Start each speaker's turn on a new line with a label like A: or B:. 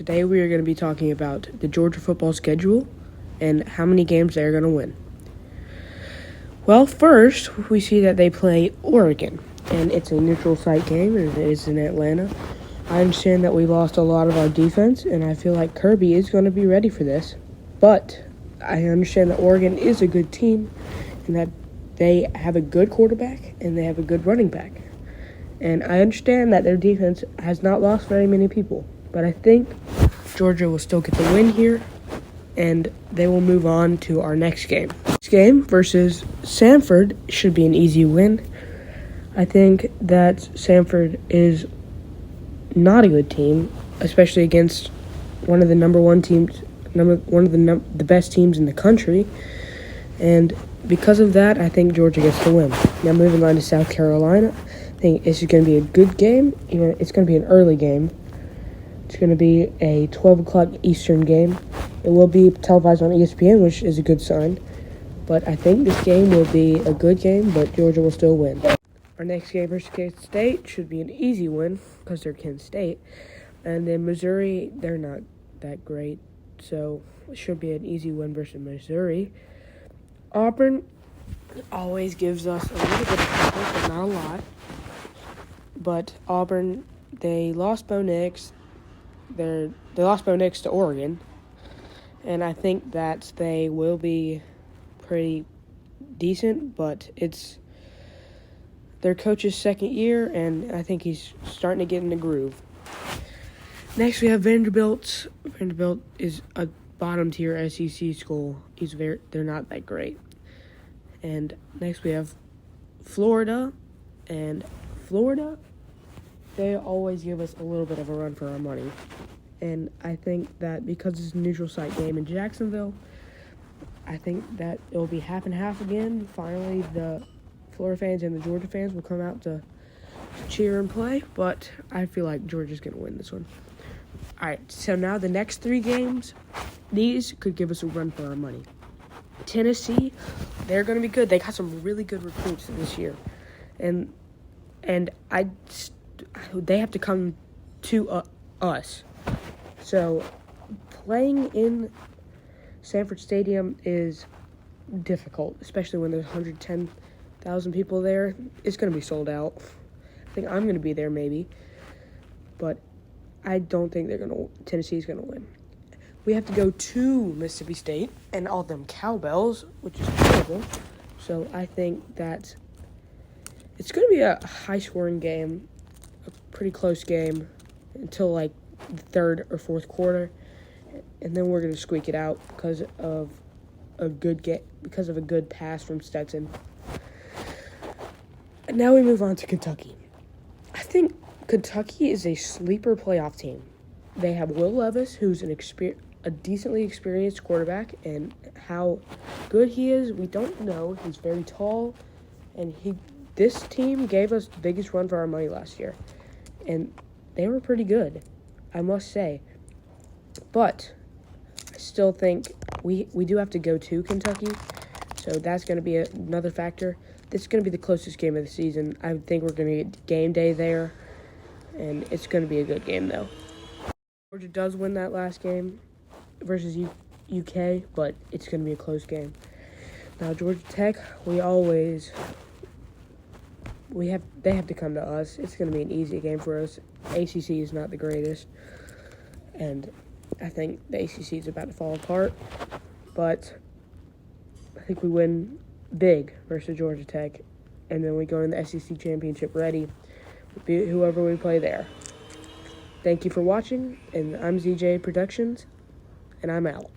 A: Today we are going to be talking about the Georgia football schedule and how many games they're going to win. Well, first, we see that they play Oregon, and it's a neutral site game, and it is in Atlanta. I understand that we lost a lot of our defense, and I feel like Kirby is going to be ready for this. But I understand that Oregon is a good team, and that they have a good quarterback, and they have a good running back. And I understand that their defense has not lost very many people. But I think Georgia will still get the win here, and they will move on to our next game. This game versus Samford should be an easy win. I think that Samford is not a good team, especially against one of the the best teams in the country. And because of that, I think Georgia gets the win. Now moving on to South Carolina, I think this is going to be a good game. It's going to be an early game. It's going to be a 12 o'clock Eastern game. It will be televised on ESPN, which is a good sign. But I think this game will be a good game, but Georgia will still win. Our next game versus Kent State should be an easy win because they're Kent State. And then Missouri, they're not that great. So it should be an easy win versus Missouri. Auburn always gives us a little bit of trouble, but not a lot. But Auburn, they lost Bo Nix. They lost Bo Nix to Oregon, and I think that they will be pretty decent, but it's their coach's second year, and I think he's starting to get in the groove. Next, we have Vanderbilt. Vanderbilt is a bottom-tier SEC school. They're not that great. And next, we have Florida, and Florida, they always give us a little bit of a run for our money. And I think that because it's a neutral site game in Jacksonville, I think that it will be half and half again. Finally, the Florida fans and the Georgia fans will come out to cheer and play, but I feel like Georgia's going to win this one. All right, so now the next three games, these could give us a run for our money. Tennessee, they're going to be good. They got some really good recruits this year. And they have to come to us. So playing in Sanford Stadium is difficult, especially when there's 110,000 people there. It's going to be sold out. I think I'm going to be there maybe, but I don't think Tennessee's going to win. We have to go to Mississippi State and all them cowbells, which is terrible. So I think that it's going to be a high-scoring game, a pretty close game until like the third or fourth quarter, and then we're going to squeak it out because of a good pass from Stetson. And now we move on to Kentucky. I think Kentucky is a sleeper playoff team. They have Will Levis, who's a decently experienced quarterback, and how good he is, we don't know. He's very tall, and this team gave us the biggest run for our money last year, and they were pretty good, I must say. But I still think we do have to go to Kentucky, so that's going to be another factor. This is going to be the closest game of the season. I think we're going to get game day there, and it's going to be a good game, though. Georgia does win that last game versus UK, but it's going to be a close game. Now, Georgia Tech, they have to come to us. It's going to be an easy game for us. ACC is not the greatest, and I think the ACC is about to fall apart, but I think we win big versus Georgia Tech, and then we go in the SEC championship ready, beat whoever we play there. Thank you for watching, and I'm ZJ Productions, and I'm out.